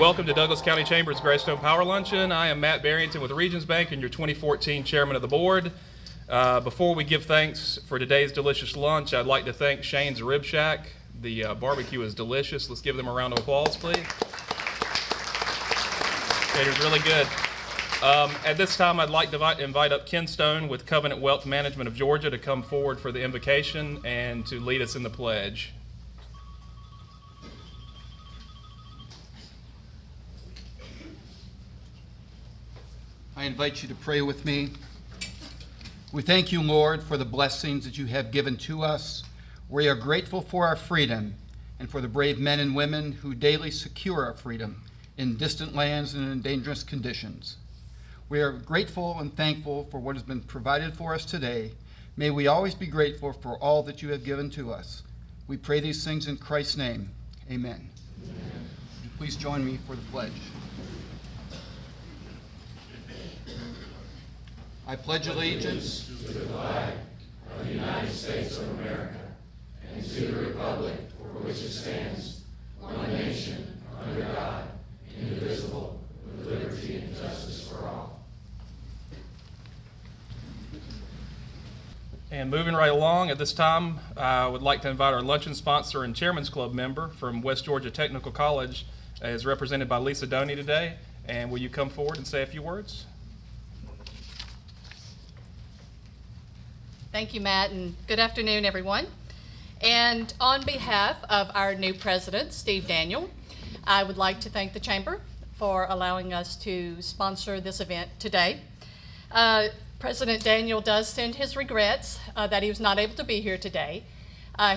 Welcome to Douglas County Chamber's Greystone Power Luncheon. I am Matt Barrington with Regions Bank and your 2014 Chairman of the Board. Before we give thanks for today's delicious lunch, I'd like to thank Shane's Rib Shack. The barbecue is delicious. Let's give them a round of applause, please. Cater's really good. At this time, I'd like to invite up Ken Stone with Covenant Wealth Management of Georgia to come forward for the invocation and to lead us in the pledge. I invite you to pray with me. We thank you, Lord, for the blessings that you have given to us. We are grateful for our freedom and for the brave men and women who daily secure our freedom in distant lands and in dangerous conditions. We are grateful and thankful for what has been provided for us today. May we always be grateful for all that you have given to us. We pray these things in Christ's name. Amen. Would you please join me for the pledge? I pledge allegiance to the flag of the United States of America and to the republic for which it stands, one nation, under God, indivisible, with liberty and justice for all. And moving right along, at this time, I would like to invite our luncheon sponsor and Chairman's Club member from West Georgia Technical College, as represented by Lisa Doney today. And will you come forward and say a few words? Thank you, Matt, and good afternoon, everyone. And on behalf of our new president, Steve Daniel, I would like to thank the Chamber for allowing us to sponsor this event today. President Daniel does send his regrets that he was not able to be here today.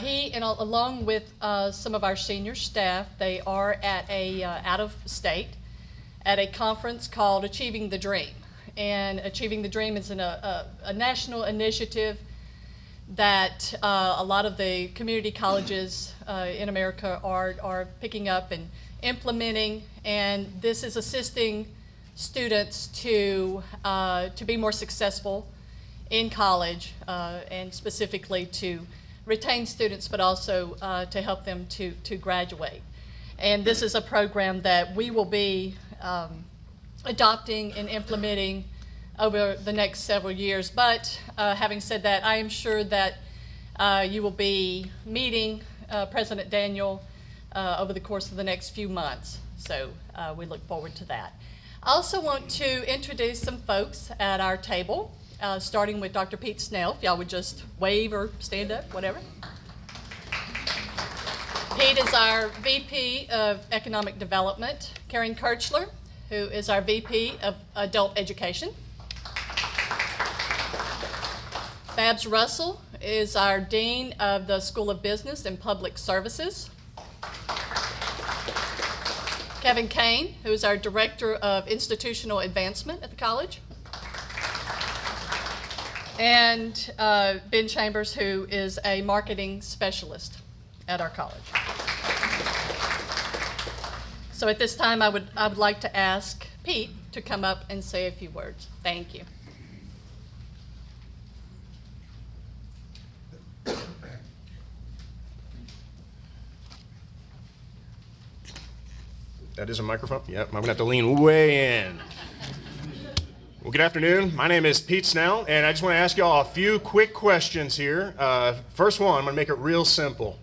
He, and along with some of our senior staff, they are at a out of state at a conference called Achieving the Dream. And Achieving the Dream is a national initiative that a lot of the community colleges in America are picking up and implementing, and this is assisting students to be more successful in college, and specifically to retain students, but also to help them to graduate. And this is a program that we will be adopting and implementing over the next several years. But having said that, I am sure that you will be meeting President Daniel over the course of the next few months. So we look forward to that. I also want to introduce some folks at our table, starting with Dr. Pete Snell. If y'all would just wave or stand up, whatever. Pete is our VP of Economic Development. Karen Kirchler, who is our VP of Adult Education. Babs Russell is our Dean of the School of Business and Public Services. Kevin Kane, who is our Director of Institutional Advancement at the college. And Ben Chambers, who is a Marketing Specialist at our college. So at this time, I would like to ask Pete to come up and say a few words. Thank you. That is a microphone? Yep, I'm gonna have to lean way in. Well, good afternoon. My name is Pete Snell, and I just wanna ask y'all a few quick questions here. First one, I'm gonna make it real simple.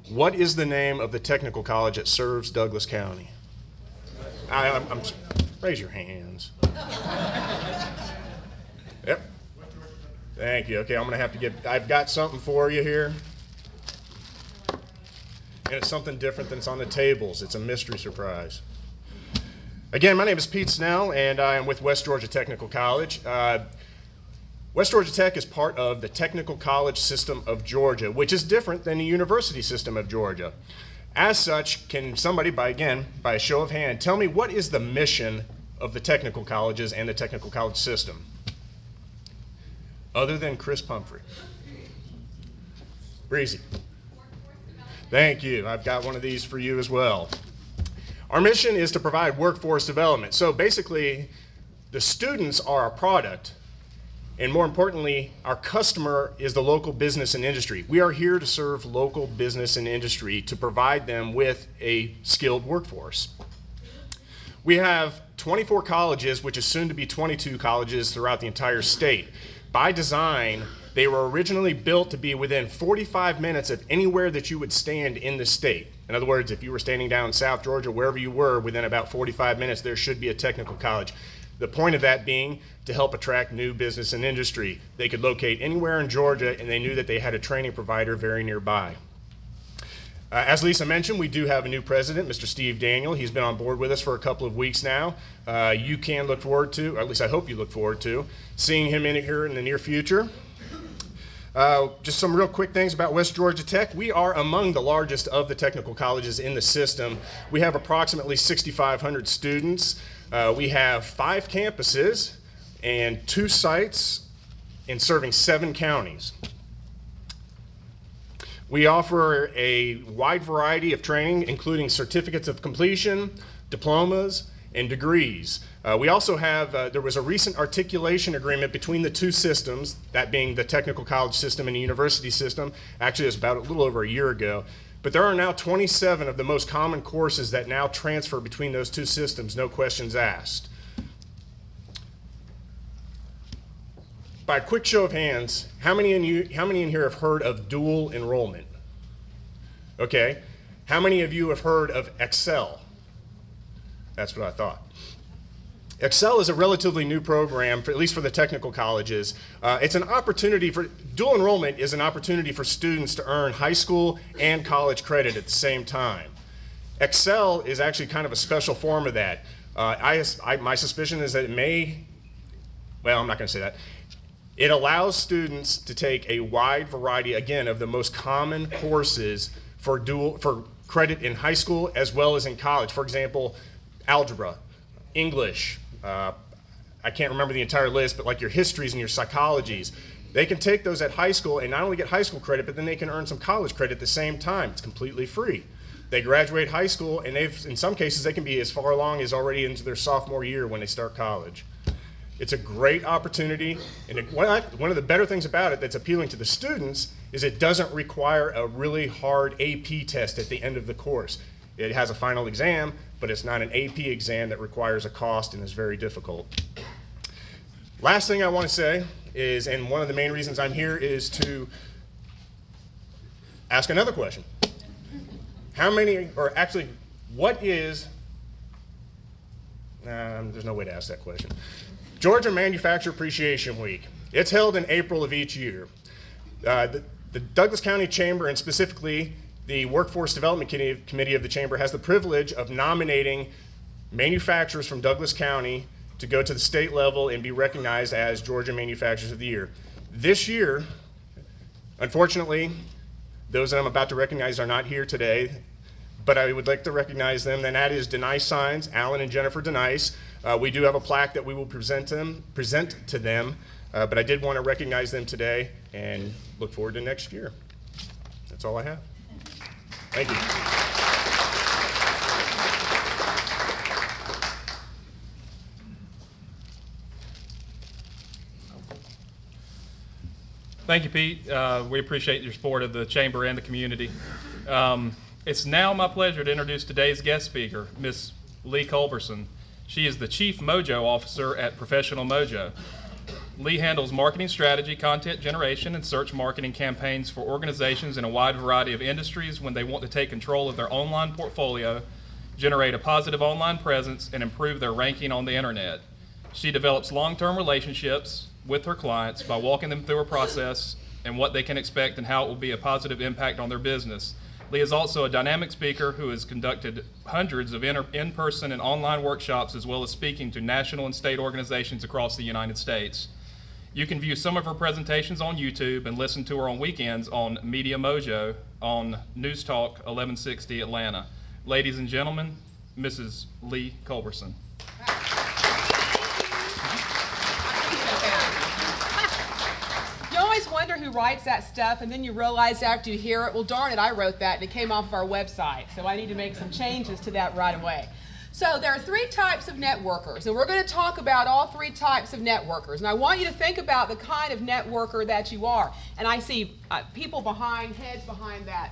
What is the name of the technical college that serves Douglas County? Raise your hands. Yep. Thank you. Okay, I'm gonna have to I've got something for you here. And it's something different than it's on the tables. It's a mystery surprise. Again, my name is Pete Snell, and I am with West Georgia Technical College. West Georgia Tech is part of the Technical College System of Georgia, which is different than the University System of Georgia. As such, can somebody, by a show of hand, tell me what is the mission of the technical colleges and the technical college system? Other than Chris Pumphrey. Breezy. Thank you. I've got one of these for you as well. Our mission is to provide workforce development. So basically, the students are our product, and more importantly, our customer is the local business and industry. We are here to serve local business and industry to provide them with a skilled workforce. We have 24 colleges, which is soon to be 22 colleges throughout the entire state. By design, they were originally built to be within 45 minutes of anywhere that you would stand in the state. In other words, if you were standing down in South Georgia, wherever you were, within about 45 minutes, there should be a technical college. The point of that being to help attract new business and industry. They could locate anywhere in Georgia, and they knew that they had a training provider very nearby. As Lisa mentioned, we do have a new president, Mr. Steve Daniel. He's been on board with us for a couple of weeks now. You can look forward to, or at least I hope you look forward to, seeing him in here in the near future. Just some real quick things about West Georgia Tech. We are among the largest of the technical colleges in the system. We have approximately 6,500 students. We have 5 campuses and 2 sites in serving 7 counties. We offer a wide variety of training, including certificates of completion, diplomas, and degrees. We also have, there was a recent articulation agreement between the 2 systems, that being the technical college system and the university system. Actually, it was about a little over a year ago. But there are now 27 of the most common courses that now transfer between those 2 systems, no questions asked. By a quick show of hands, how many in here have heard of dual enrollment? Okay. How many of you have heard of Excel? That's what I thought. Excel is a relatively new program, at least for the technical colleges. It's an opportunity for, dual enrollment is an opportunity for students to earn high school and college credit at the same time. Excel is actually kind of a special form of that. My suspicion is that it may, well, I'm not going to say that. It allows students to take a wide variety, again, of the most common courses for credit in high school as well as in college. For example, algebra, English, I can't remember the entire list, but like your histories and your psychologies. They can take those at high school and not only get high school credit, but then they can earn some college credit at the same time. It's completely free. They graduate high school, and in some cases, they can be as far along as already into their sophomore year when they start college. It's a great opportunity, and one of the better things about it that's appealing to the students is it doesn't require a really hard AP test at the end of the course. It has a final exam, but it's not an AP exam that requires a cost and is very difficult. Last thing I want to say is, and one of the main reasons I'm here is to ask another question. How many, or actually, what is, there's no way to ask that question. Georgia Manufacturer Appreciation Week. It's held in April of each year. The Douglas County Chamber, and specifically the Workforce Development Committee of the Chamber, has the privilege of nominating manufacturers from Douglas County to go to the state level and be recognized as Georgia Manufacturers of the Year. This year, unfortunately, those that I'm about to recognize are not here today, but I would like to recognize them, and that is Denice Signs, Alan and Jennifer Denice. We do have a plaque that we will present to them, but I did want to recognize them today and look forward to next year. That's all I have. Thank you. Thank you, Pete. We appreciate your support of the Chamber and the community. It's now my pleasure to introduce today's guest speaker, Ms. Lee Culberson. She is the Chief Mojo Officer at Professional Mojo. Lee handles marketing strategy, content generation, and search marketing campaigns for organizations in a wide variety of industries when they want to take control of their online portfolio, generate a positive online presence, and improve their ranking on the internet. She develops long-term relationships with her clients by walking them through a process and what they can expect and how it will be a positive impact on their business. Lee is also a dynamic speaker who has conducted hundreds of in-person and online workshops, as well as speaking to national and state organizations across the United States. You can view some of her presentations on YouTube and listen to her on weekends on Media Mojo on News Talk 1160 Atlanta. Ladies and gentlemen, Mrs. Lee Culberson. You always wonder who writes that stuff, and then you realize after you hear it, well, darn it, I wrote that, and it came off of our website, so I need to make some changes to that right away. So there are 3 types of networkers, and we're going to talk about all 3 types of networkers. And I want you to think about the kind of networker that you are. And I see people behind, heads behind that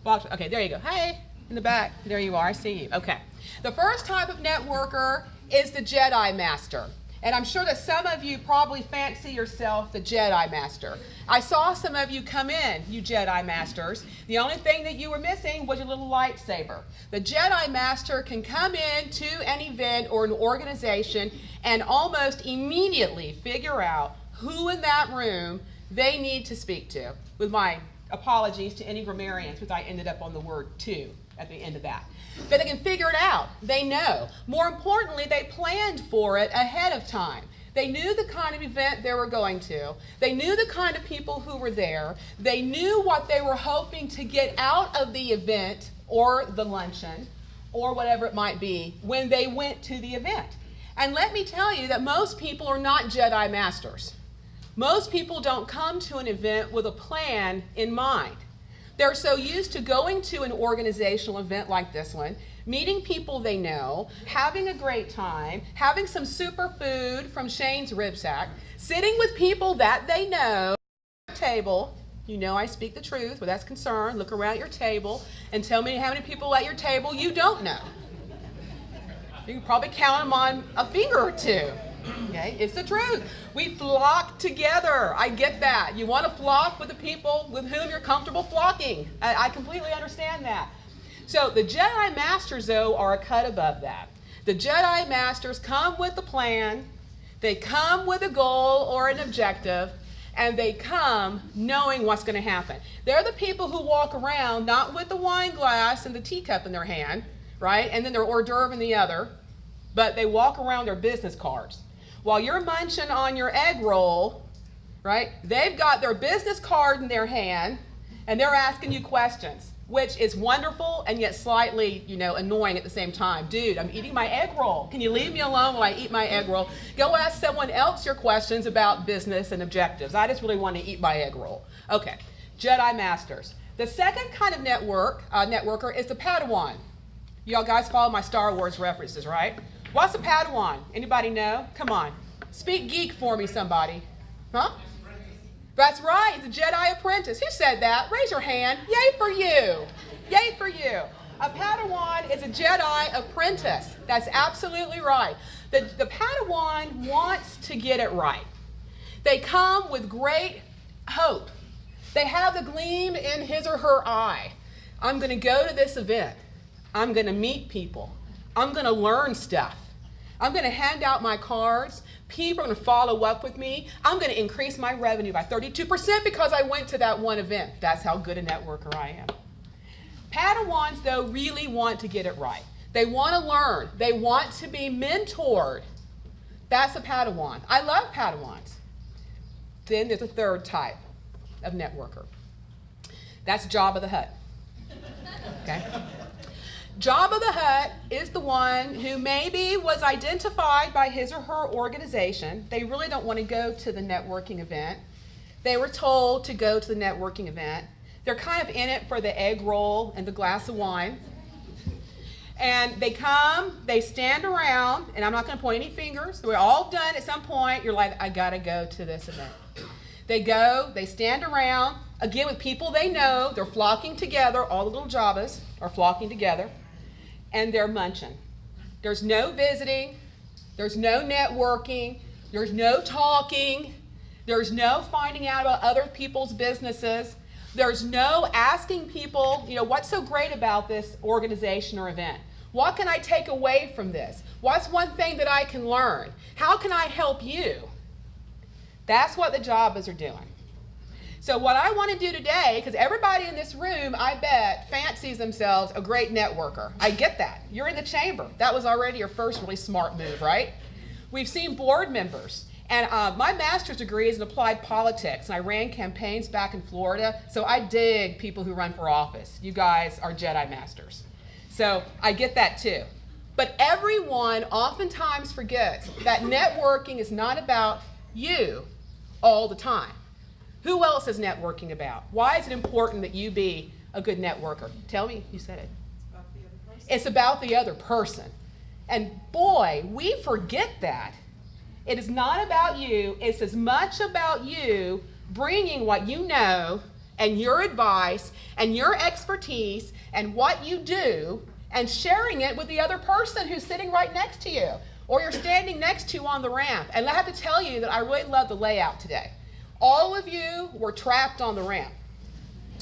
box. Okay, there you go. Hey. In the back. There you are. I see you. Okay. The first type of networker is the Jedi Master. And I'm sure that some of you probably fancy yourself the Jedi Master. I saw some of you come in, you Jedi Masters. The only thing that you were missing was your little lightsaber. The Jedi Master can come in to an event or an organization and almost immediately figure out who in that room they need to speak to. With my apologies to any grammarians, because I ended up on the word "to" at the end of that. But they can figure it out. They know. More importantly, they planned for it ahead of time. They knew the kind of event they were going to. They knew the kind of people who were there. They knew what they were hoping to get out of the event or the luncheon or whatever it might be when they went to the event. And let me tell you that most people are not Jedi Masters. Most people don't come to an event with a plan in mind. They're so used to going to an organizational event like this one, meeting people they know, having a great time, having some superfood from Shane's Rib Shack, sitting with people that they know at your table. You know I speak the truth where that's concerned. Look around your table and tell me how many people at your table you don't know. You can probably count them on a finger or two. Okay, it's the truth. We flock together. I get that. You want to flock with the people with whom you're comfortable flocking. I completely understand that. So the Jedi Masters, though, are a cut above that. The Jedi Masters come with a plan. They come with a goal or an objective, and they come knowing what's going to happen. They're the people who walk around not with the wine glass and the teacup in their hand, right, and then their hors d'oeuvre in the other, but they walk around their business cards. While you're munching on your egg roll, right, they've got their business card in their hand, and they're asking you questions, which is wonderful and yet slightly, annoying at the same time. Dude, I'm eating my egg roll. Can you leave me alone while I eat my egg roll? Go ask someone else your questions about business and objectives. I just really want to eat my egg roll. Okay, Jedi Masters. The second kind of networker is the Padawan. Y'all guys follow my Star Wars references, right? What's a Padawan? Anybody know? Come on. Speak geek for me, somebody. Huh? That's right. It's a Jedi apprentice. Who said that? Raise your hand. Yay for you. Yay for you. A Padawan is a Jedi apprentice. That's absolutely right. The Padawan wants to get it right. They come with great hope. They have the gleam in his or her eye. I'm going to go to this event. I'm going to meet people. I'm going to learn stuff. I'm going to hand out my cards. People are going to follow up with me. I'm going to increase my revenue by 32% because I went to that one event. That's how good a networker I am. Padawans, though, really want to get it right. They want to learn. They want to be mentored. That's a Padawan. I love Padawans. Then there's a third type of networker. That's Jabba the Hutt. Okay? Jabba the Hutt is the one who maybe was identified by his or her organization. They really don't want to go to the networking event. They were told to go to the networking event. They're kind of in it for the egg roll and the glass of wine. And they come, they stand around, and I'm not going to point any fingers. We're all done at some point. You're like, I got to go to this event. They go, they stand around, again with people they know. They're flocking together. All the little Jabbas are flocking together. And they're munching. There's no visiting. There's no networking. There's no talking. There's no finding out about other people's businesses. There's no asking people, what's so great about this organization or event? What can I take away from this? What's one thing that I can learn? How can I help you? That's what the Jabbas are doing. So what I want to do today, because everybody in this room, I bet, fancies themselves a great networker. I get that. You're in the chamber. That was already your first really smart move, right? We've seen board members. And my master's degree is in applied politics, and I ran campaigns back in Florida, so I dig people who run for office. You guys are Jedi Masters. So I get that too. But everyone oftentimes forgets that networking is not about you all the time. Who else is networking about? Why is it important that you be a good networker? Tell me, you said it. It's about the other person. And boy, we forget that. It is not about you. It's as much about you bringing what you know and your advice and your expertise and what you do and sharing it with the other person who's sitting right next to you or you're standing next to on the ramp. And I have to tell you that I really love the layout today. All of you were trapped on the ramp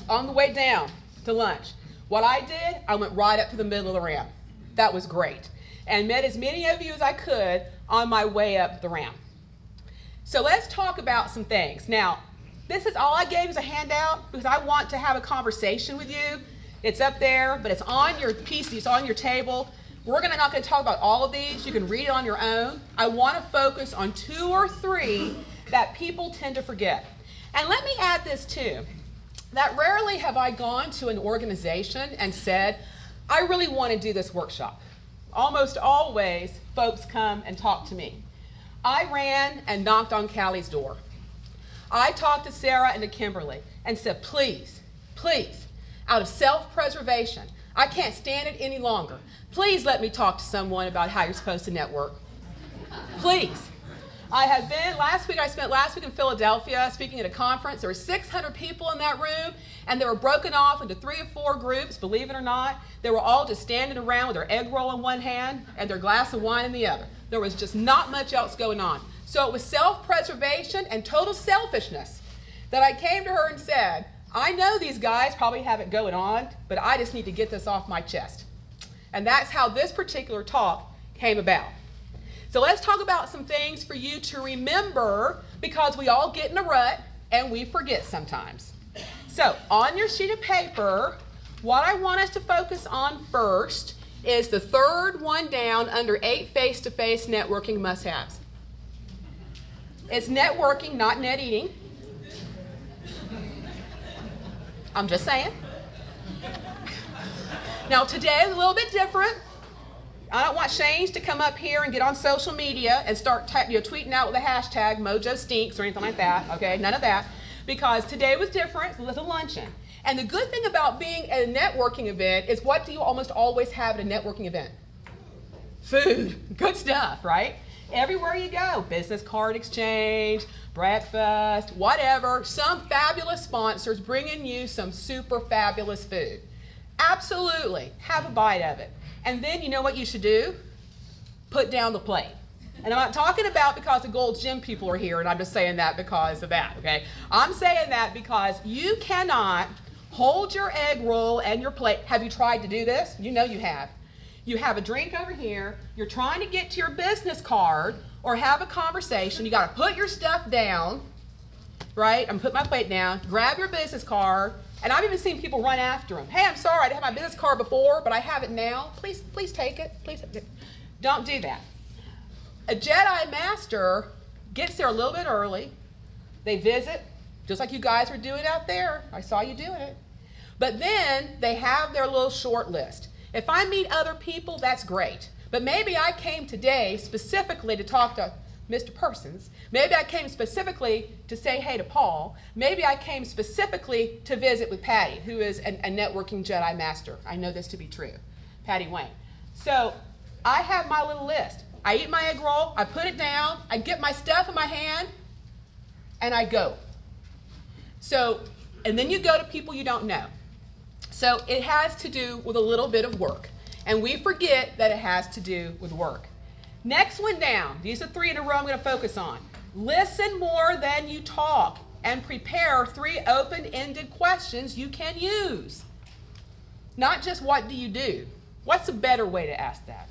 on the way down to lunch. What I did, I went right up to the middle of the ramp. That was great. And met as many of you as I could on my way up the ramp. So let's talk about some things. Now, this is all I gave as a handout because I want to have a conversation with you. It's up there, but it's on your PC, it's on your table. We're not going to talk about all of these. You can read it on your own. I want to focus on 2 or 3 that people tend to forget. And let me add this too, that rarely have I gone to an organization and said, I really want to do this workshop. Almost always, folks come and talk to me. I ran and knocked on Callie's door. I talked to Sarah and to Kimberly and said, please, please, out of self-preservation, I can't stand it any longer. Please let me talk to someone about how you're supposed to network. Please. I spent last week in Philadelphia speaking at a conference. There were 600 people in that room, and they were broken off into 3 or 4 groups, believe it or not. They were all just standing around with their egg roll in one hand and their glass of wine in the other. There was just not much else going on. So it was self-preservation and total selfishness that I came to her and said, I know these guys probably have it going on, but I just need to get this off my chest. And that's how this particular talk came about. So let's talk about some things for you to remember because we all get in a rut and we forget sometimes. So on your sheet of paper, what I want us to focus on first is the 3rd one down under 8 face-to-face networking must-haves. It's networking, not net eating. I'm just saying. Now today is a little bit different. I don't want Shanes to come up here and get on social media and start tweeting out with the hashtag Mojo Stinks or anything like that, okay? None of that. Because today was different. It was a luncheon. And the good thing about being at a networking event is what do you almost always have at a networking event? Food. Good stuff, right? Everywhere you go, business card exchange, breakfast, whatever, some fabulous sponsors bringing you some super fabulous food. Absolutely. Have a bite of it. And then you know what you should do? Put down the plate. And I'm not talking about because the Gold's Gym people are here, and I'm just saying that because of that, okay? I'm saying that because you cannot hold your egg roll and your plate. Have you tried to do this? You know you have. You have a drink over here. You're trying to get to your business card or have a conversation. You got to put your stuff down, right? I'm putting my plate down. Grab your business card. And I've even seen people run after them. Hey, I'm sorry, I didn't have my business card before, but I have it now. Please take it. Please, don't do that. A Jedi Master gets there a little bit early. They visit, just like you guys were doing out there. I saw you doing it. But then they have their little short list. If I meet other people, that's great. But maybe I came today specifically to talk to Mr. Persons. Maybe I came specifically to say hey to Paul. Maybe I came specifically to visit with Patty, who is a networking Jedi Master. I know this to be true, Patty Wayne. So I have my little list. I eat my egg roll, I put it down, I get my stuff in my hand, and I go. So, and then you go to people you don't know. So it has to do with a little bit of work. And we forget that it has to do with work. Next one down, these are 3 in a row I'm going to focus on. Listen more than you talk and prepare 3 open-ended questions you can use. Not just what do you do. What's a better way to ask that?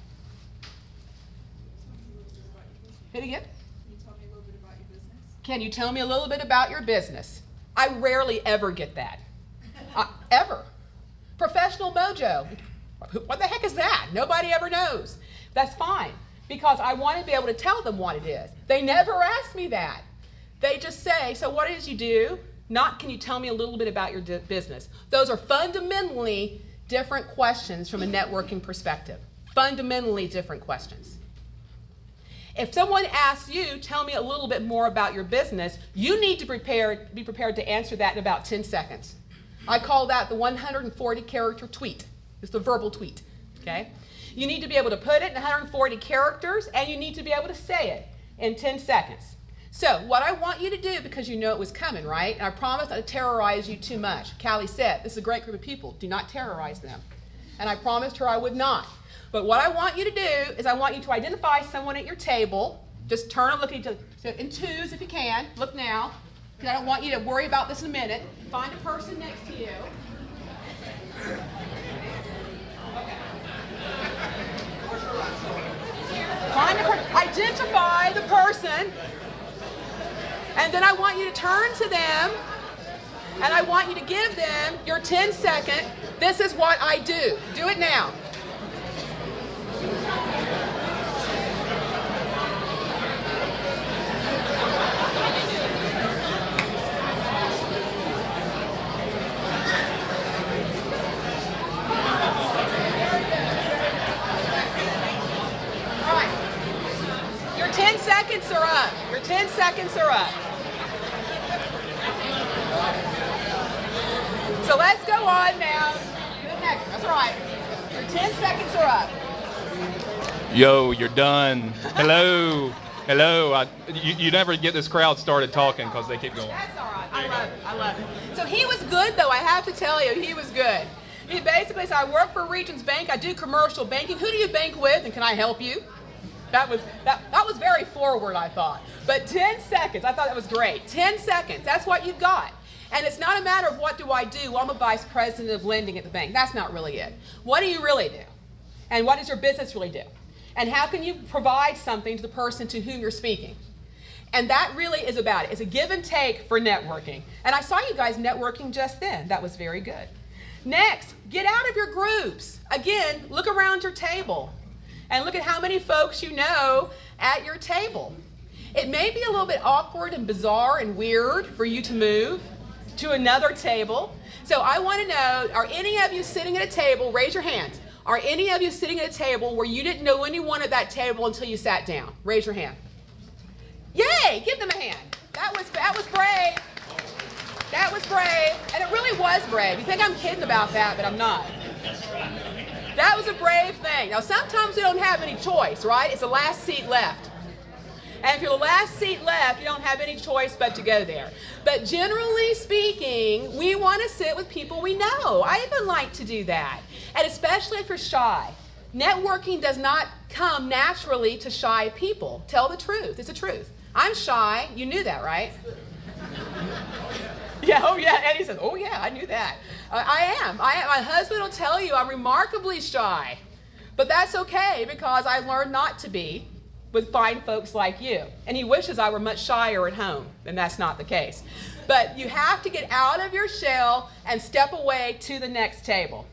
Hit again? Can you tell me a little bit about your business? I rarely ever get that. Ever. Professional Mojo. What the heck is that? Nobody ever knows. That's fine. Because I want to be able to tell them what it is. They never ask me that. They just say, so what is you do? Not, can you tell me a little bit about your business? Those are fundamentally different questions from a networking perspective. Fundamentally different questions. If someone asks you, tell me a little bit more about your business, you need to be prepared to answer that in about 10 seconds. I call that the 140-character tweet. It's the verbal tweet, okay? You need to be able to put it in 140 characters, and you need to be able to say it in 10 seconds. So what I want you to do, because you know it was coming, right? And I promise not to terrorize you too much. Callie said, this is a great group of people. Do not terrorize them. And I promised her I would not. But what I want you to do is I want you to identify someone at your table. Just turn and look at each other in twos if you can. Look now, because I don't want you to worry about this in a minute. Find a person next to you. Identify the person, and then I want you to turn to them, and I want you to give them your 10-second, this is what I do. Do it now. Your 10 seconds are up. Your 10 seconds are up. So let's go on now. Do the next one. That's right. Your 10 seconds are up. Yo, you're done. Hello. Hello. You never get this crowd started talking because they keep going. That's all right. I love it. I love it. So he was good, though. I have to tell you, he was good. He basically said, I work for Regions Bank. I do commercial banking. Who do you bank with, and can I help you? That was very forward, I thought. But 10 seconds, I thought that was great. 10 seconds, that's what you've got. And it's not a matter of what do I do. Well, I'm a vice president of lending at the bank. That's not really it. What do you really do? And what does your business really do? And how can you provide something to the person to whom you're speaking? And that really is about it. It's a give and take for networking. And I saw you guys networking just then. That was very good. Next, get out of your groups. Again, look around your table. And look at how many folks you know at your table. It may be a little bit awkward and bizarre and weird for you to move to another table. So I want to know, are any of you sitting at a table, raise your hands. Are any of you sitting at a table where you didn't know anyone at that table until you sat down? Raise your hand. Yay, give them a hand. That was brave. That was brave, and it really was brave. You think I'm kidding about that, but I'm not. That was a brave thing. Now, sometimes we don't have any choice, right? It's the last seat left. And if you're the last seat left, you don't have any choice but to go there. But generally speaking, we want to sit with people we know. I even like to do that. And especially if you're shy. Networking does not come naturally to shy people. Tell the truth. It's the truth. I'm shy. You knew that, right? Yeah, oh yeah. Eddie says, oh yeah, I knew that. I am. My husband will tell you I'm remarkably shy. But that's okay because I learned not to be with fine folks like you. And he wishes I were much shyer at home, and that's not the case. But you have to get out of your shell and step away to the next table.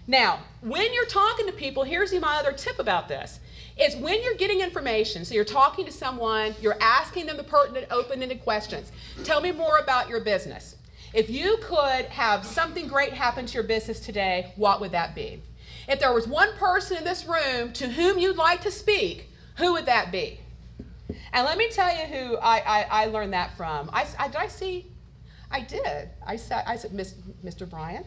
Now, when you're talking to people, here's my other tip about this, is when you're getting information, so you're talking to someone, you're asking them the pertinent, open-ended questions. Tell me more about your business. If you could have something great happen to your business today, what would that be? If there was one person in this room to whom you'd like to speak, who would that be? And let me tell you who I learned that from. I did. I said, Mr. Brian.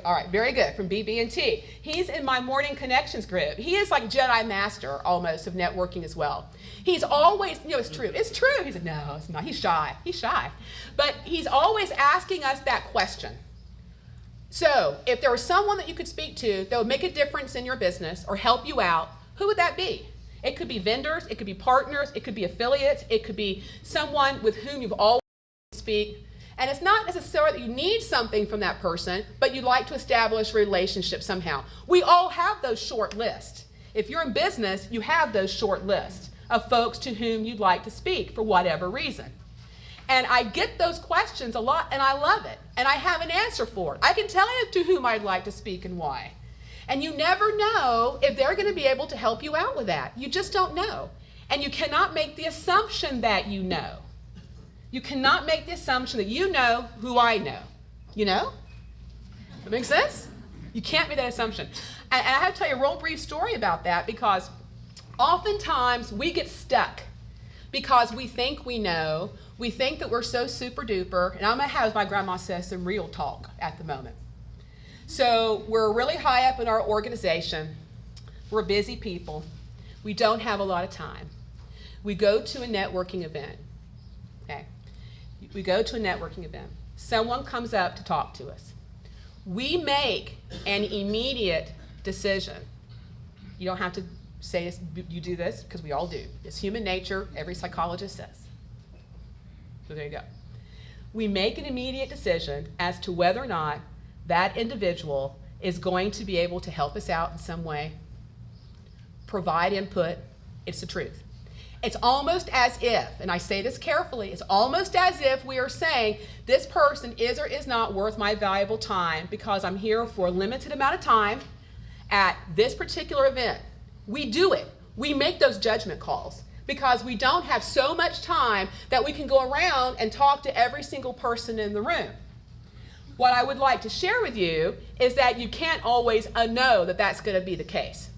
All right, very good, from BB&T. He's in my Morning Connections group. He is like Jedi Master, almost, of networking as well. He's always, it's true. It's true. He said, no, it's not. He's shy. He's shy. But he's always asking us that question. So if there was someone that you could speak to that would make a difference in your business or help you out, who would that be? It could be vendors. It could be partners. It could be affiliates. It could be someone with whom you've always speak. And it's not necessarily that you need something from that person, but you'd like to establish a relationship somehow. We all have those short lists. If you're in business, you have those short lists of folks to whom you'd like to speak for whatever reason. And I get those questions a lot, and I love it. And I have an answer for it. I can tell you to whom I'd like to speak and why. And you never know if they're going to be able to help you out with that. You just don't know. And you cannot make the assumption that you know. You cannot make the assumption that you know who I know. You know? That makes sense? You can't make that assumption. And I have to tell you a real brief story about that because oftentimes we get stuck because we think we know. We think that we're so super duper. And I'm going to have, as my grandma says, some real talk at the moment. So we're really high up in our organization. We're busy people. We don't have a lot of time. We go to a networking event. Okay? We go to a networking event. Someone comes up to talk to us. We make an immediate decision. You don't have to say this, you do this, because we all do. It's human nature, every psychologist says. So there you go. We make an immediate decision as to whether or not that individual is going to be able to help us out in some way, provide input. It's the truth. It's almost as if, and I say this carefully, it's almost as if we are saying this person is or is not worth my valuable time because I'm here for a limited amount of time at this particular event. We do it. We make those judgment calls because we don't have so much time that we can go around and talk to every single person in the room. What I would like to share with you is that you can't always know that that's going to be the case.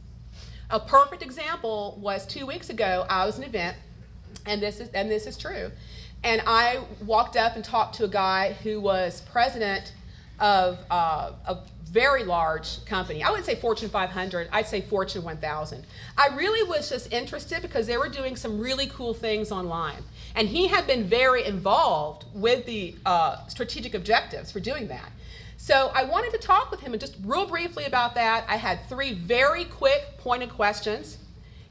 A perfect example was 2 weeks ago. I was at an event, and this is true. And I walked up and talked to a guy who was president of a very large company. I wouldn't say Fortune 500, I'd say Fortune 1000. I really was just interested because they were doing some really cool things online. And he had been very involved with the strategic objectives for doing that. So I wanted to talk with him and just real briefly about that. I had 3 very quick pointed questions.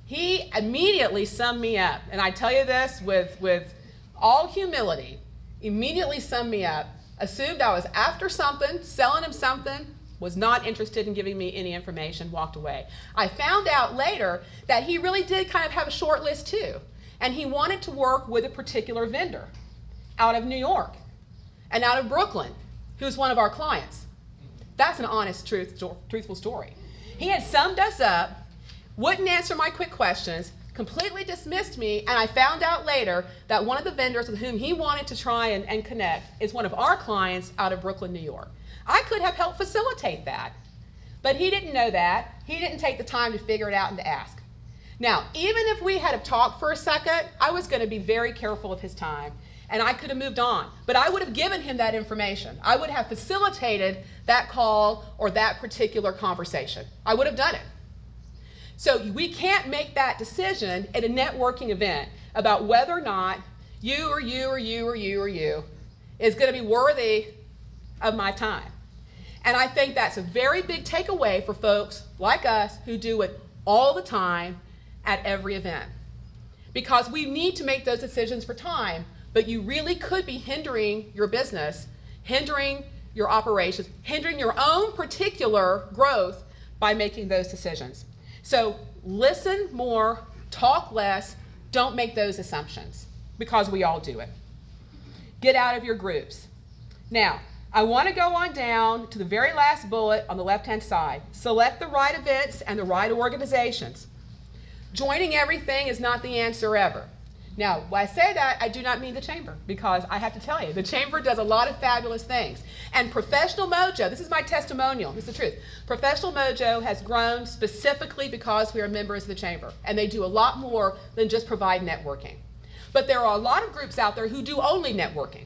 He immediately summed me up. And I tell you this with all humility, immediately summed me up, assumed I was after something, selling him something, was not interested in giving me any information, walked away. I found out later that he really did kind of have a short list too. And he wanted to work with a particular vendor out of New York and out of Brooklyn, who's one of our clients. That's an honest, truthful story. He had summed us up, wouldn't answer my quick questions, completely dismissed me, and I found out later that one of the vendors with whom he wanted to try and connect is one of our clients out of Brooklyn, New York. I could have helped facilitate that, but he didn't know that. He didn't take the time to figure it out and to ask. Now, even if we had talked for a second, I was going to be very careful of his time, and I could have moved on. But I would have given him that information. I would have facilitated that call or that particular conversation. I would have done it. So we can't make that decision at a networking event about whether or not you or you or you or you or you is going to be worthy of my time. And I think that's a very big takeaway for folks like us who do it all the time at every event. Because we need to make those decisions for time, but you really could be hindering your business, hindering your operations, hindering your own particular growth by making those decisions. So listen more, talk less, don't make those assumptions, because we all do it. Get out of your groups. Now, I want to go on down to the very last bullet on the left-hand side. Select the right events and the right organizations. Joining everything is not the answer ever. Now, when I say that, I do not mean the Chamber, because I have to tell you, the Chamber does a lot of fabulous things. And Professional Mojo, this is my testimonial, this is the truth. Professional Mojo has grown specifically because we are members of the Chamber, and they do a lot more than just provide networking. But there are a lot of groups out there who do only networking.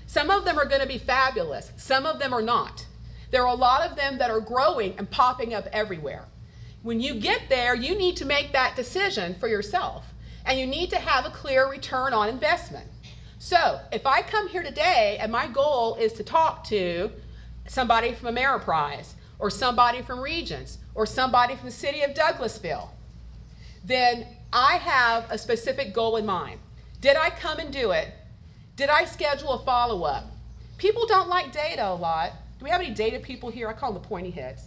Some of them are going to be fabulous, some of them are not. There are a lot of them that are growing and popping up everywhere. When you get there, you need to make that decision for yourself. And you need to have a clear return on investment. So if I come here today and my goal is to talk to somebody from Ameriprise or somebody from Regions or somebody from the city of Douglasville, then I have a specific goal in mind. Did I come and do it? Did I schedule a follow-up? People don't like data a lot. Do we have any data people here? I call them the pointy heads.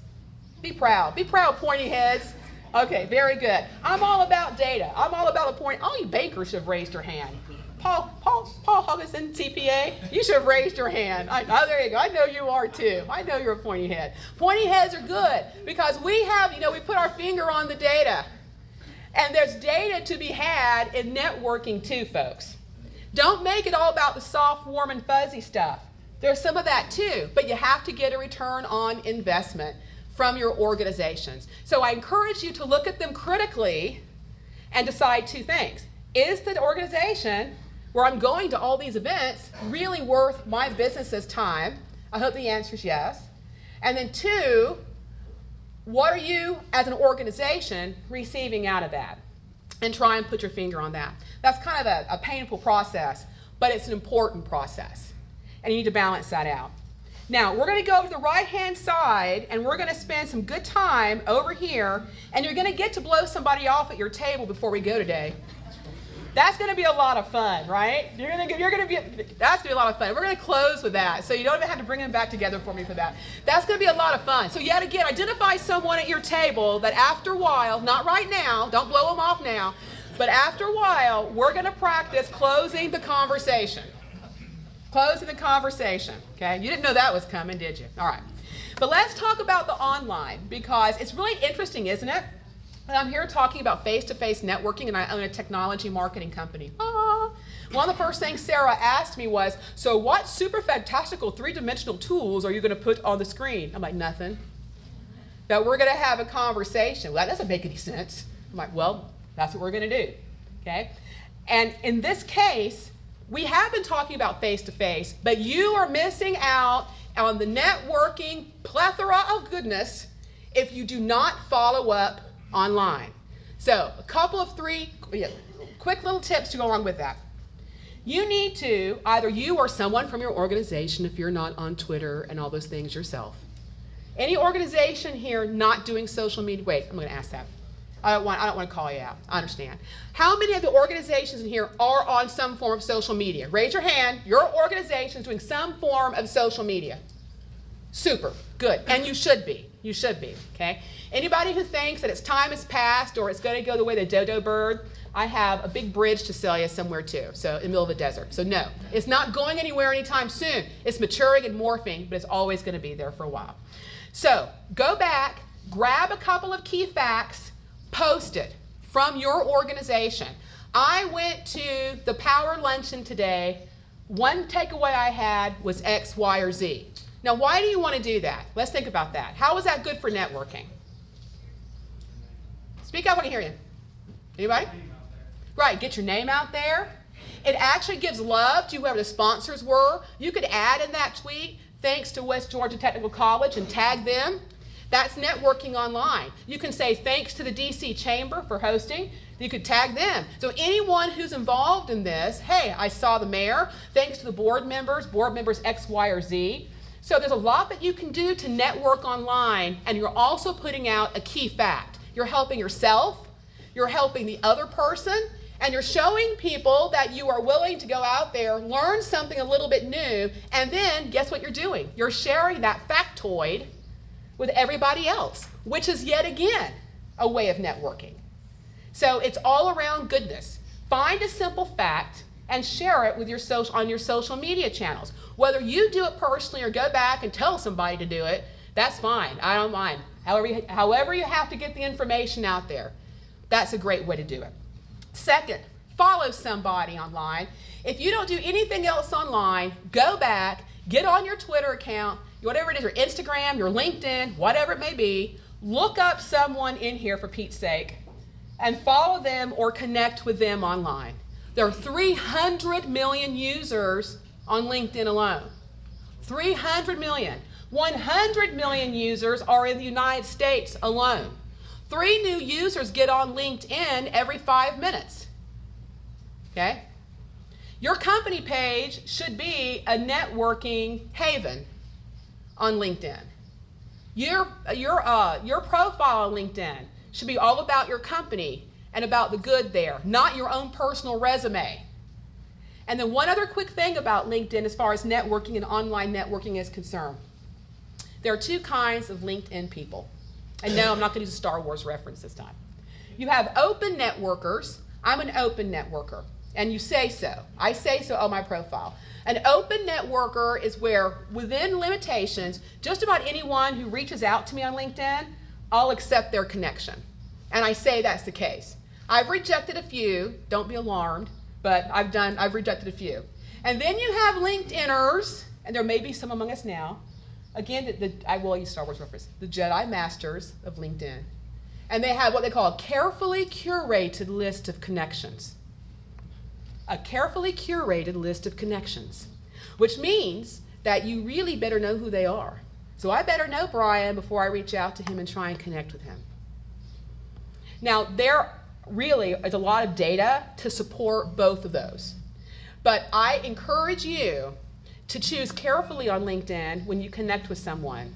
Be proud, pointy heads. Okay, very good. I'm all about data. I'm all about a point. All you bankers should have raised your hand. Paul Hugginson, CPA, you should have raised your hand. Oh, there you go. I know you are too. I know you're a pointy head. Pointy heads are good because we have, we put our finger on the data. And there's data to be had in networking too, folks. Don't make it all about the soft, warm, and fuzzy stuff. There's some of that too, but you have to get a return on investment from your organizations. So I encourage you to look at them critically and decide 2 things. Is the organization where I'm going to all these events really worth my business's time? I hope the answer is yes. And then 2, what are you as an organization receiving out of that? and try and put your finger on that. That's kind of a painful process, but it's an important process, and you need to balance that out. Now, we're going to go to the right-hand side, and we're going to spend some good time over here, and you're going to get to blow somebody off at your table before we go today. That's going to be a lot of fun, right? That's going to be a lot of fun. We're going to close with that, so you don't even have to bring them back together for me for that. That's going to be a lot of fun. So yet again, identify someone at your table that after a while, not right now, don't blow them off now, but after a while, we're going to practice closing the conversation. Closing the conversation, okay? You didn't know that was coming, did you? All right. But let's talk about the online, because it's really interesting, isn't it? And I'm here talking about face-to-face networking, and I own a technology marketing company. One of the first things Sarah asked me was, so what super fantastical three-dimensional tools are you going to put on the screen? I'm like, nothing. That we're going to have a conversation. Well, that doesn't make any sense. I'm like, well, that's what we're going to do, okay? And in this case, we have been talking about face-to-face, but you are missing out on the networking plethora of goodness if you do not follow up online. So a couple of quick little tips to go along with that. You need to, either you or someone from your organization, if you're not on Twitter and all those things yourself. Any organization here not doing social media, wait, I'm going to ask that. I don't want to call you out. I understand. How many of the organizations in here are on some form of social media? Raise your hand. Your organization is doing some form of social media. Super. Good. And you should be. You should be. Okay? Anybody who thinks that its time has passed or it's going to go the way of the dodo bird, I have a big bridge to sell you somewhere too, so in the middle of the desert. So no, it's not going anywhere anytime soon. It's maturing and morphing, but it's always going to be there for a while. So go back, grab a couple of key facts, post it from your organization. I went to the Power Luncheon today. One takeaway I had was X, Y, or Z. Now, why do you want to do that? Let's think about that. How is that good for networking? Speak up, I want to hear you. Anybody? Right, get your name out there. It actually gives love to whoever the sponsors were. You could add in that tweet, thanks to West Georgia Technical College, and tag them. That's networking online. You can say thanks to the DC Chamber for hosting. You could tag them. So anyone who's involved in this, hey, I saw the mayor, thanks to the board members X, Y, or Z. So there's a lot that you can do to network online, and you're also putting out a key fact. You're helping yourself, you're helping the other person, and you're showing people that you are willing to go out there, learn something a little bit new, and then guess what you're doing? You're sharing that factoid with everybody else, which is yet again a way of networking. So it's all around goodness. Find a simple fact and share it with on your social media channels. Whether you do it personally or go back and tell somebody to do it, that's fine. I don't mind. However you have to get the information out there, that's a great way to do it. Second, follow somebody online. If you don't do anything else online, go back, get on your Twitter account, whatever it is, your Instagram, your LinkedIn, whatever it may be, look up someone in here for Pete's sake and follow them or connect with them online. There are 300 million users on LinkedIn alone. 300 million. 100 million users are in the United States alone. 3 new users get on LinkedIn every 5 minutes. Okay? Your company page should be a networking haven on LinkedIn. Your profile on LinkedIn should be all about your company and about the good there, not your own personal resume. And then one other quick thing about LinkedIn as far as networking and online networking is concerned. There are 2 kinds of LinkedIn people. And no, I'm not going to use a Star Wars reference this time. You have open networkers. I'm an open networker. And you say so. I say so on my profile. An open networker is where, within limitations, just about anyone who reaches out to me on LinkedIn, I'll accept their connection. And I say that's the case. I've rejected a few, don't be alarmed, but I've rejected a few. And then you have LinkedIners, and there may be some among us now. Again, I will use Star Wars reference, the Jedi Masters of LinkedIn. And they have what they call a carefully curated list of connections. A carefully curated list of connections, which means that you really better know who they are. So I better know Brian before I reach out to him and try and connect with him. Now, really is a lot of data to support both of those. But I encourage you to choose carefully on LinkedIn when you connect with someone.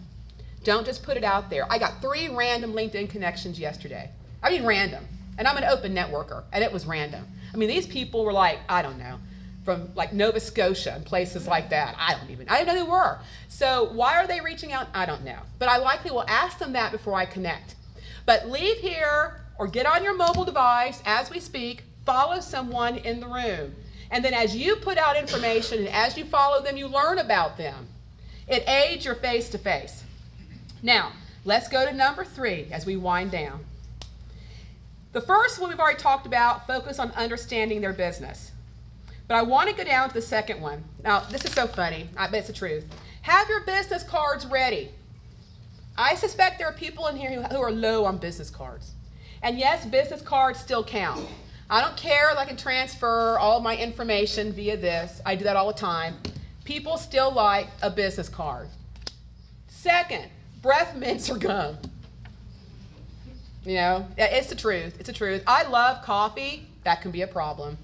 Don't just put it out there. I got 3 random LinkedIn connections yesterday. I mean random. And I'm an open networker, and it was random. I mean, these people were like, I don't know, from like Nova Scotia and places like that. I didn't know who they were. So why are they reaching out? I don't know. But I likely will ask them that before I connect. But leave here or get on your mobile device as we speak, follow someone in the room. And then as you put out information and as you follow them, you learn about them. It aids your face-to-face. Now, let's go to number 3 as we wind down. The first one we've already talked about, focus on understanding their business. But I want to go down to the second one. Now, this is so funny. I bet it's the truth. Have your business cards ready. I suspect there are people in here who are low on business cards. And yes, business cards still count. I don't care if I can transfer all my information via this. I do that all the time. People still like a business card. Second, breath mints or gum. You know, it's the truth. It's the truth. I love coffee. That can be a problem.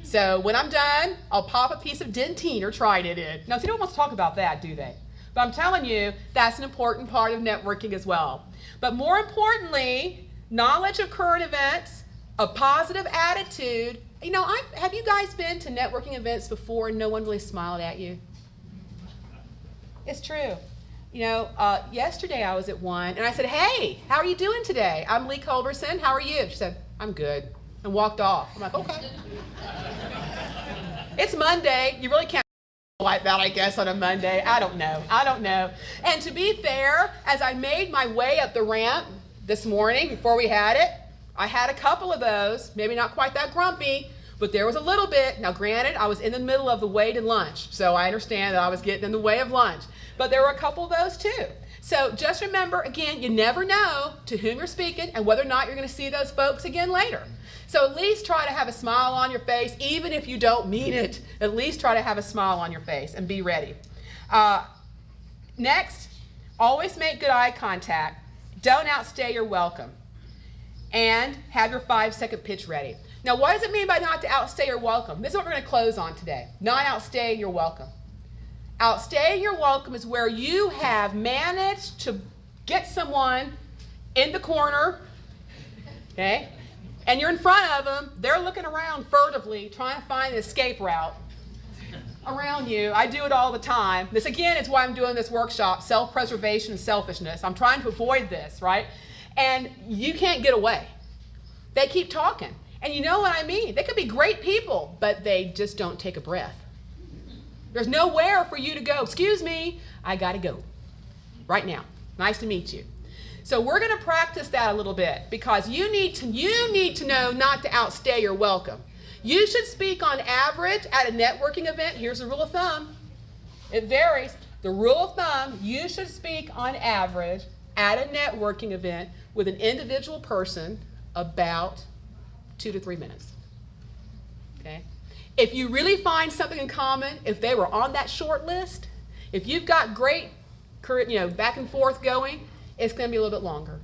So when I'm done, I'll pop a piece of Dentyne or Trident in. Now, see, no one wants to talk about that, do they? But I'm telling you, that's an important part of networking as well. But more importantly, knowledge of current events, a positive attitude. You know, have you guys been to networking events before and no one really smiled at you? It's true. You know, yesterday I was at one, and I said, hey, how are you doing today? I'm Lee Culberson. How are you? She said, I'm good, and walked off. I'm like, okay. It's Monday. You really can't like that, I guess, on a Monday. I don't know. And to be fair, as I made my way up the ramp this morning before we had it, I had a couple of those, maybe not quite that grumpy, but there was a little bit. Now, granted, I was in the middle of the way to lunch, so I understand that I was getting in the way of lunch. But there were a couple of those too. So just remember, again, you never know to whom you're speaking and whether or not you're going to see those folks again later. So at least try to have a smile on your face, even if you don't mean it. At least try to have a smile on your face and be ready. Next, always make good eye contact. Don't outstay your welcome. And have your 5-second pitch ready. Now, what does it mean by not to outstay your welcome? This is what we're going to close on today. Not outstaying your welcome. Outstaying your welcome is where you have managed to get someone in the corner, okay? And you're in front of them. They're looking around furtively, trying to find an escape route around you. I do it all the time. This, again, is why I'm doing this workshop, self-preservation and selfishness. I'm trying to avoid this, right? And you can't get away. They keep talking. And you know what I mean. They could be great people, but they just don't take a breath. There's nowhere for you to go. Excuse me, I got to go right now. Nice to meet you. So we're going to practice that a little bit because you need to know not to outstay your welcome. You should speak on average at a networking event. Here's a rule of thumb. It varies. The rule of thumb, you should speak on average at a networking event with an individual person about 2 to 3 minutes. Okay? If you really find something in common, if they were on that short list, if you've got great, back and forth going, it's going to be a little bit longer.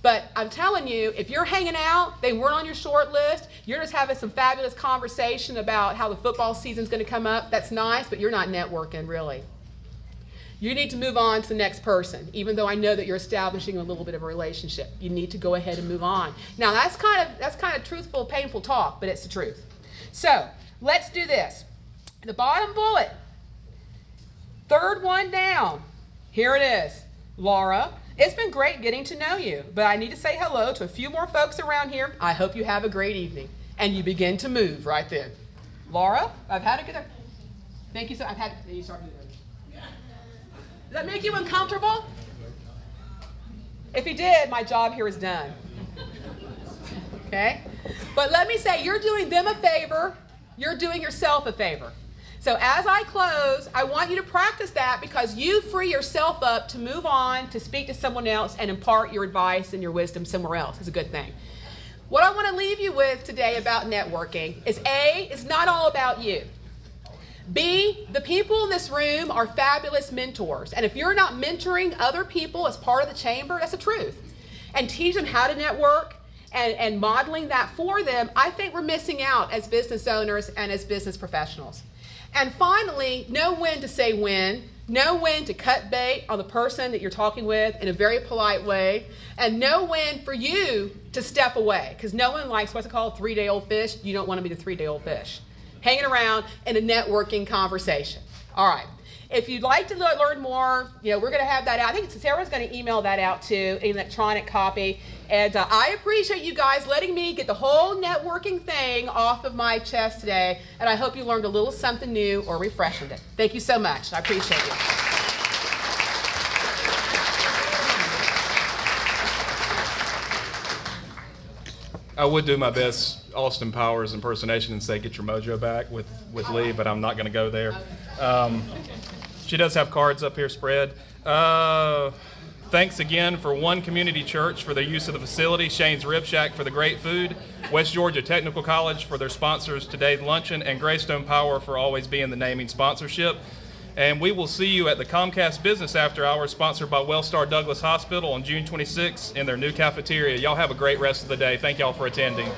But I'm telling you, if you're hanging out, they weren't on your short list, you're just having some fabulous conversation about how the football season's going to come up, that's nice, but you're not networking, really. You need to move on to the next person, even though I know that you're establishing a little bit of a relationship. You need to go ahead and move on. Now, that's kind of truthful, painful talk, but it's the truth. So, let's do this. The bottom bullet, third one down. Here it is. Laura, it's been great getting to know you, but I need to say hello to a few more folks around here. I hope you have a great evening. And you begin to move right then. Laura, I've had a good... Thank you so... You start doing it. Does that make you uncomfortable? If he did, my job here is done. Okay? But let me say, you're doing them a favor. You're doing yourself a favor. So as I close, I want you to practice that because you free yourself up to move on, to speak to someone else, and impart your advice and your wisdom somewhere else. It's a good thing. What I want to leave you with today about networking is A, it's not all about you. B, the people in this room are fabulous mentors. And if you're not mentoring other people as part of the chamber, that's the truth. And teach them how to network and modeling that for them, I think we're missing out as business owners and as business professionals. And finally, know when to say when. Know when to cut bait on the person that you're talking with in a very polite way, and know when for you to step away, because no one likes what's it called, three-day-old fish. You don't want to be the three-day-old fish hanging around in a networking conversation. All right. If you'd like to learn more, we're going to have that out. I think Sarah's going to email that out to an electronic copy. And I appreciate you guys letting me get the whole networking thing off of my chest today. And I hope you learned a little something new or refreshing it. Thank you so much. I appreciate you. I would do my best Austin Powers impersonation and say, get your mojo back with Lee, but I'm not going to go there. She does have cards up here spread. Thanks again for One Community Church for their use of the facility, Shane's Rib Shack for the great food, West Georgia Technical College for their sponsors today's luncheon, and Greystone Power for always being the naming sponsorship. And we will see you at the Comcast Business After Hours, sponsored by Wellstar Douglas Hospital on June 26th in their new cafeteria. Y'all have a great rest of the day. Thank y'all for attending.